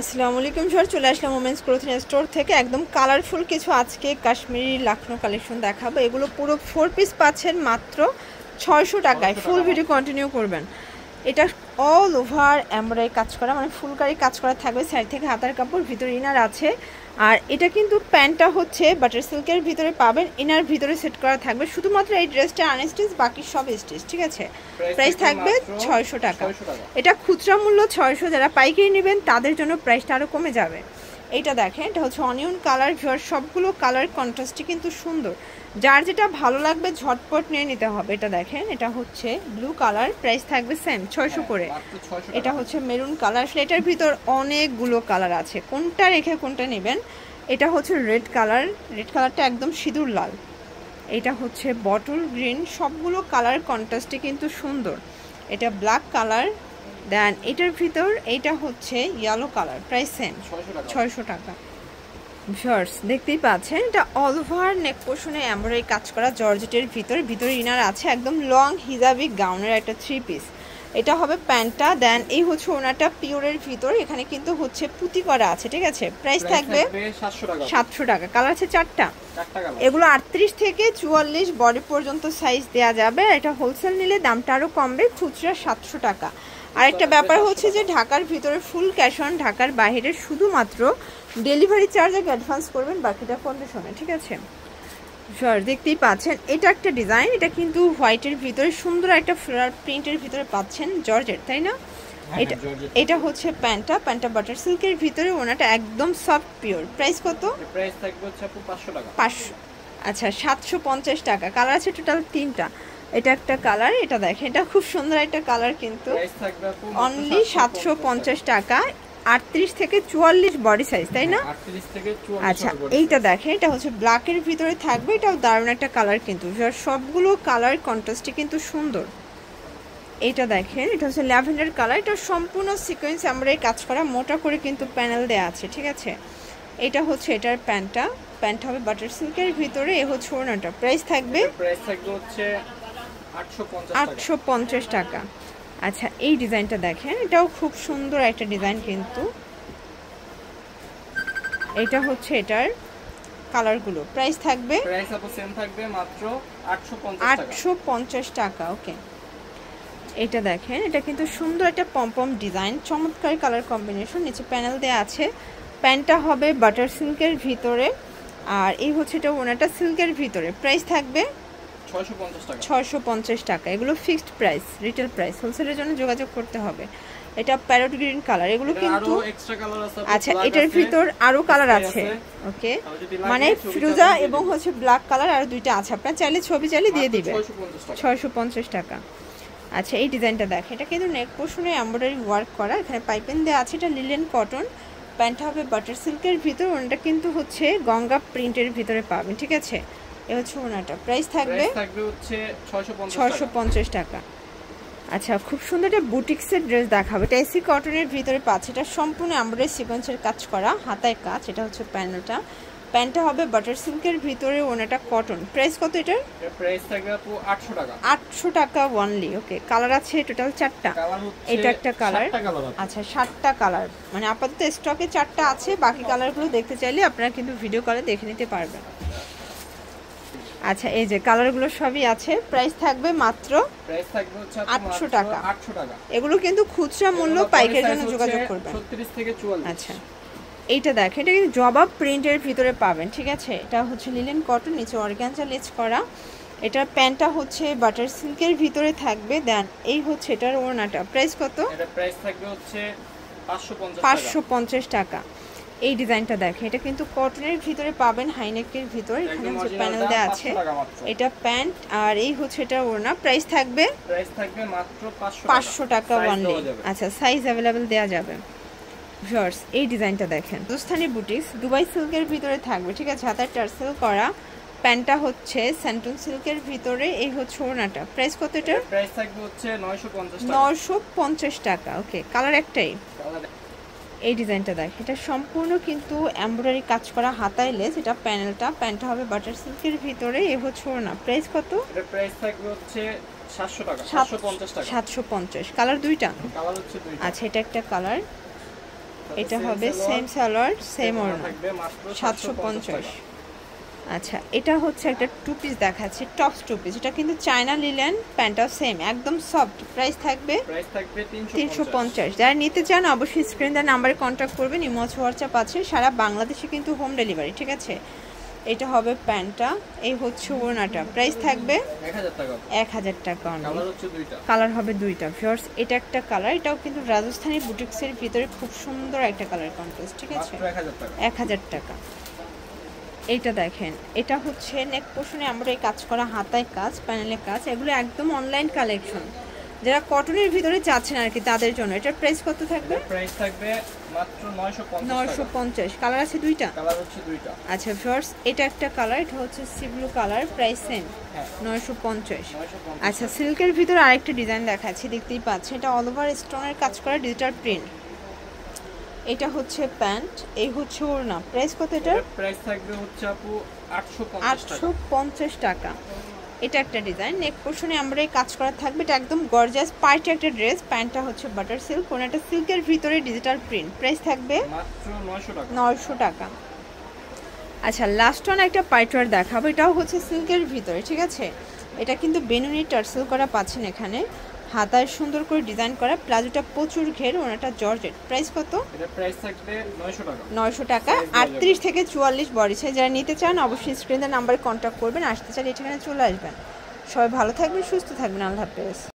আসসালামু আলাইকুম স্যার, চলে আসলাম ওমেন্স ক্লোথিং স্টোর থেকে। একদম কালারফুল কিছু আজকে কাশ্মীরি লাখনো কালেকশন দেখাবো। এগুলো পুরো 4 পিস পাচ্ছেন মাত্র 600 টাকায়। ফুল ভিডিও কন্টিনিউ করবেন। এটা অল ওভার এমব্রয়ডারি কাজ করা, মানে ফুলকারি কাজ করা থাকবে। সাইড থেকে হাতার কাপড়, ভিতরে ইনার আছে। আর এটা কিন্তু প্যান্টটা হচ্ছে বাটার সিল্কের ভিতরে পাবেন, ইনার ভিতরে সেট করা থাকবে। শুধুমাত্র এই ড্রেসটা আনস্টিচ, বাকি সব স্টিচ, ঠিক আছে। প্রাইস থাকবে 600 টাকা। এটা খুচরা মূল্য 600, যারা পাইকারি নেবেন তাদের জন্য প্রাইসটা আরও কমে যাবে। এইটা দেখেন, এটা হচ্ছে অনিয়ন কালার। সবগুলো কালার কন্ট্রাস্টই কিন্তু সুন্দর। যার যেটা ভালো লাগবে ঝটপট নিয়ে নিতে হবে। এটা দেখেন, এটা হচ্ছে ব্লু কালার, প্রাইস থাকবে সেম 600 করে। এটা হচ্ছে মেরুন কালার। আসলে এটার ভিতর অনেকগুলো কালার আছে, কোনটা রেখে কোনটা নেবেন। এটা হচ্ছে রেড কালার, রেড কালারটা একদম সিঁদুর লাল। এটা হচ্ছে বটল গ্রিন। সবগুলো কালার কন্ট্রাস্টে কিন্তু সুন্দর। এটা ব্ল্যাক কালার। দেন এটার ভিতর এইটা হচ্ছে ইয়েলো কালার, প্রাইস সেম 600 টাকা। ভিউয়ার্স দেখতেই পাচ্ছেন, এটা অল ওভার নেক পোর্শনে এমব্রয়ডারি কাজ করা জর্জেটের ভিতরে ইনার আছে। একদম লং হিজাবি গাউনের একটা 3 পিস। এটা হবে প্যান্টটা। দেন এই হচ্ছে ওনাটা পিওরের ভিতর, এখানে কিন্তু হচ্ছে পুঁতি করা আছে, ঠিক আছে। প্রাইস থাকবে 700 টাকা। কালার আছে 4টা। এগুলো 38 থেকে 44 বডি পর্যন্ত সাইজ দেওয়া যাবে। এটা হোলসেল নিলে দামটা আরও কমবে, খুচরা 700 টাকা। আরেকটা ব্যাপার হচ্ছে যে ঢাকার ভিতরে ফুল ক্যাশ অন, ঢাকার বাইরে শুধুমাত্র ডেলিভারি চার্জ আগে অ্যাডভান্স করবেন, বাকিটা কন্ডিশনে, ঠিক আছে। স্যার দেখতেই পাচ্ছেন, এটা একটা ডিজাইন। এটা কিন্তু হোয়াইটের ভিতরে সুন্দর একটা ফ্লোরাল প্রিন্টের ভিতরে পাচ্ছেন, জর্জেট, তাই না? এটা হচ্ছে প্যান্টটা বাটার সিল্কের ভিতরে, ওনাটা একদম সফট পিওর। প্রাইস কত? প্রাইস থাকবে হচ্ছে 500 টাকা। 500, আচ্ছা 750 টাকা। কালার আছে টোটাল 3টা। এটা একটা কালার, এটা দেখেন, এটা খুব সুন্দর একটা কালার, কিন্তু অনলি 750 টাকা। 38 থেকে 44 বডি সাইজ, তাই না? 38 থেকে 44। আচ্ছা এইটা দেখেন, এটা হচ্ছে ব্ল্যাকের ভিতরে থাকবে। এটাও দারুণ একটা কালার, কিন্তু সবগুলো কালার কন্ট্রাস্টে কিন্তু সুন্দর। এইটা দেখেন, এটা হচ্ছে ল্যাভেন্ডার কালার। এটা সম্পূর্ণ সিকোয়েন্স এমব্রয়ডারি কাজ করা, মোটা করে কিন্তু প্যানেল দেওয়া আছে, ঠিক আছে। এটা হচ্ছে এটার প্যান্ট হবে বাটার সিল্কের ভিতরে। এ হচ্ছে ওড়নাটা। প্রাইস থাকবে হচ্ছে 850 টাকা। আচ্ছা এই ডিজাইনটা দেখেন, এটাও খুব সুন্দর একটা ডিজাইন, কিন্তু এটা হচ্ছে এটার কালারগুলো। প্রাইস থাকবে মাত্র 850 টাকা। ওকে, এটা দেখেন, এটা কিন্তু সুন্দর একটা পমপম ডিজাইন, চমৎকার কালার কম্বিনেশন। নিচে প্যানেল দেওয়া আছে। প্যান্টটা হবে বাটার সিল্কের ভিতরে, আর এই হচ্ছে এটা ওনাটা সিল্কের ভিতরে। প্রাইস থাকবে 650 টাকা। এগুলো ফিক্সড প্রাইস, রিটেল প্রাইস। হোলসেলের জন্য যোগাযোগ করতে হবে। এটা প্যারট গ্রিন কালার। এগুলো কিন্তু আচ্ছা এটার ভিতর আরো কালার আছে, ওকে, মানে ফিরোজা এবং হচ্ছে ব্ল্যাক কালার আর দুইটা আছে। আপনার চাইলে ছবি চাইলে দিয়ে দিবে। 650 টাকা। আচ্ছা এই ডিজাইনটা দেখেন, এটা কিন্তু নেক পোর্শনে এমব্রয়ডারি ওয়ার্ক করা, এখানে পাইপেন দেওয়া আছে। এটা লিলেন কটন। প্যান্টটা হবে বাটার সিল্কের ভিতর, ওনাটা কিন্তু হচ্ছে গঙ্গা প্রিন্টের ভিতরে পাবেন, ঠিক আছে। এ হচ্ছে ওনাটা। প্রাইস থাকবে হচ্ছে 650 টাকা। আচ্ছা খুব সুন্দর একটা বুটিক্সের ড্রেস দেখাবে। এটা এসি কটনের ভিতরে পাচ্ছে। এটা সম্পূর্ণ এমব্রয়ডারি সিকোয়েন্সের কাজ করা, হাতায় কাজ। এটা হচ্ছে প্যান্টটা হবে বাটার সিল্কের ভিতরে, ওনাটা কটন। প্রাইস কত এটার? প্রাইস থাকবে 800 টাকা। 800 টাকা অনলি। ওকে, কালার আছে টোটাল 4টা। এটা একটা কালার। আচ্ছা 7টা কালার, মানে আপাতত স্টকে 4টা আছে। বাকি কালারগুলো দেখতে চাইলে আপনারা কিন্তু ভিডিও কলে দেখে নিতে পারবেন। আচ্ছা এই যে কালারগুলো সবই আছে। প্রাইস থাকবে মাত্র 800 টাকা। এগুলো কিন্তু খুচরা মূল্য, পাইকারির জন্য যোগাযোগ করবেন। 36 থেকে 44। আচ্ছা এইটা দেখেন, এটা কিন্তু জবাব প্রিন্টের ভিতরে পাবেন, ঠিক আছে। এটা হচ্ছে লিলেন কটন, নিচে অর্গানজা লেস করা। এটার প্যান্টটা হচ্ছে বাটার সিল্কের ভিতরে থাকবে। দেন এই হচ্ছে এটার ওড়নাটা। প্রাইস কত? এটা প্রাইস থাকবে হচ্ছে 550 টাকা। এই ডিজাইনটা দেখেন, এটা কিন্তু কটনের ভিতরে পাবেন, হাইনেকের ভিতরে। এখানে হচ্ছে প্যানেল দেওয়া আছে। এটা প্যান্ট আর এই হচ্ছে এটা ওড়না। প্রাইস থাকবে মাত্র 500 টাকা অনলি। আচ্ছা সাইজ অ্যাভেলেবেল দেওয়া যাবে। ভিউয়ার্স এই ডিজাইনটা দেখেন, হিন্দুস্তানি বুটিক্স, দুবাই সিল্কের ভিতরে থাকবে, ঠিক আছে। হাতায় টার্সেল করা। প্যান্টটা হচ্ছে স্যান্টন সিল্কের ভিতরে। এই হচ্ছে ওড়নাটা। প্রাইস কত এটা? প্রাইস থাকবে হচ্ছে 950 টাকা। ওকে, কালার একটাই। এই ডিজাইনটা দেখ, এটা সম্পূর্ণ কিন্তু এমব্রয়ডারি কাজ করা, হাতায় লেস। এটা প্যান্টটা হবে বাটার সিল্কের ভিতরে। এই হচ্ছে ওড়না। প্রাইস কত? এটা প্রাইস থাকবে হচ্ছে 700 টাকা। 750 টাকা। 750। কালার দুইটা। কালার হচ্ছে দুইটা। আচ্ছা এটা একটা কালার। এটা হবে সেম সালোয়ার সেম ওড়না, থাকবে মাত্র 750। আচ্ছা, এটা হচ্ছে একটা টু পিস দেখাচ্ছি, টপস টু পিস। এটা কিন্তু চায়না লিলেন, প্যান্টটাও সেম একদম সফট। প্রাইস থাকবে 350। যারা নিতে চান অবশ্যই স্ক্রিন দেওয়ার নাম্বারে কন্ট্যাক্ট করবেন। ইমো হোয়াটসঅ্যাপ আছে, সারা বাংলাদেশে কিন্তু হোম ডেলিভারি, ঠিক আছে। এটা হবে প্যান্টটা, এই হচ্ছে ওড়নাটা। প্রাইস থাকবে 1000 টাকা। কালার হবে দুইটা ভিউয়ার্স। এটা একটা কালার, এটাও কিন্তু রাজস্থানী বুটিক্সের ভিতরে খুব সুন্দর একটা কালার কন্ট্রাস্ট, ঠিক আছে। 1000 টাকা। এইটা দেখেন, এটা হচ্ছে নেক পোর্শনে আমরা এই কাজ করা, হাতায় কাজ, প্যানেলে কাজ, এগুলো একদম অনলাইন কালেকশন। যারা কটনের ভিতরে চাচ্ছেন আর কি তাদের জন্য। এটার প্রাইস কত থাকবে? প্রাইস থাকবে মাত্র 950। কালার আছে দুইটা? কালার হচ্ছে দুইটা। আচ্ছা ভিউয়ার্স, এটা একটা কালার, এটা হচ্ছে C blue colour, price same 950। আচ্ছা, সিল্কের ভিতরে আরেকটা ডিজাইন দেখাচ্ছি, দেখতেই পাচ্ছেন। এটা অল ওভার স্টোনের কাজ করা ডিজিটাল প্রিন্ট। এটা হচ্ছে প্যান্ট, এই হচ্ছে ওড়না। প্রাইস কত এটার? প্রাইস থাকবে হচ্ছে আপু 850 টাকা। এটা একটা ডিজাইন, নেক পোর্শনে আমরা এই কাজ করা থাকবে। এটা একদম গর্জিয়াস পার্টি একটা ড্রেস। প্যান্টটা হচ্ছে বাটার সিল্ক, ওড়নাটা সিল্কের ভিতরে ডিজিটাল প্রিন্ট। প্রাইস থাকবে মাত্র 900 টাকা। আচ্ছা, লাস্ট ওয়ান একটা পাইটওয়ার দেখাবো, এটাও হচ্ছে সিল্কের ভিতরে, ঠিক আছে। এটা কিন্তু বেনুনি টার্সেল করা পাচ্ছেন এখানে, হাতায় সুন্দর করে ডিজাইন করা, প্লাজোটা প্রচুর ঘের, ওনাটা জর্জেট। প্রাইস কত? এটা প্রাইস থাকবে 900 টাকা। 900 টাকা। 38 থেকে 44 বডি সাইজ। যারা নিতে চান অবশ্যই স্ক্রিনের নাম্বারে কন্ট্যাক্ট করবেন, আসতে চান এখানে চলে আসবেন। সবাই ভালো থাকবেন, সুস্থ থাকবেন, আল্লাহ হাফেজ।